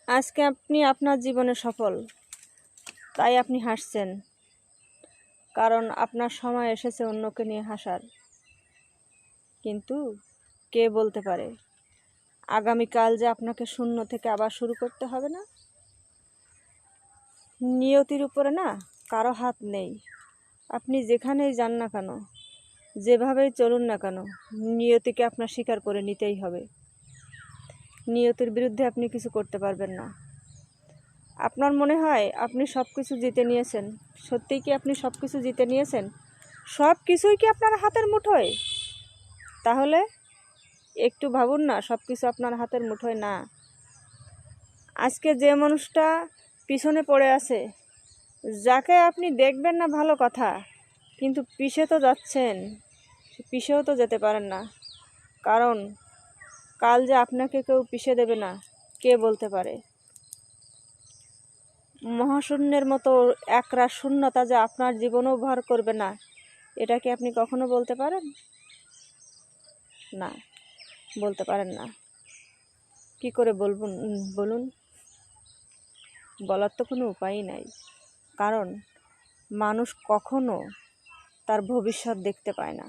আজকে আপনি আপনার জীবনে সফল, তাই আপনি হাসছেন, কারণ আপনার সময় এসেছে অন্যকে নিয়ে হাসার। কিন্তু কে বলতে পারে আগামীকাল যে আপনাকে শূন্য থেকে আবার শুরু করতে হবে না? নিয়তির উপরে না কারো হাত নেই। আপনি যেখানেই যান না কেন, যেভাবেই চলুন না কেন, নিয়তিকে আপনার স্বীকার করে নিতেই হবে। নিয়তির বিরুদ্ধে আপনি কিছু করতে পারবেন না। আপনার মনে হয় আপনি সব কিছু জিতে নিয়েছেন? সত্যিই কি আপনি সব কিছু জিতে নিয়েছেন? সব কিছুই কি আপনার হাতের মুঠোয়? তাহলে একটু ভাবুন না, সব কিছু আপনার হাতের মুঠোয় না। আজকে যে মানুষটা পিছনে পড়ে আছে, যাকে আপনি দেখবেন না ভালো কথা, কিন্তু পিছে তো যাচ্ছেন, পিছেও তো যেতে পারেন না। কারণ কাল যে আপনাকে কেউ পিছে দেবে না, কে বলতে পারে? মহাশূন্যের মতো একরাশ শূন্যতা যে আপনার জীবনও ভর করবে না, এটা কি আপনি কখনো বলতে পারেন? না, বলতে পারেন না। কি করে বলুন? বলার তো কোনো উপায়ই নাই। কারণ মানুষ কখনো তার ভবিষ্যৎ দেখতে পায় না।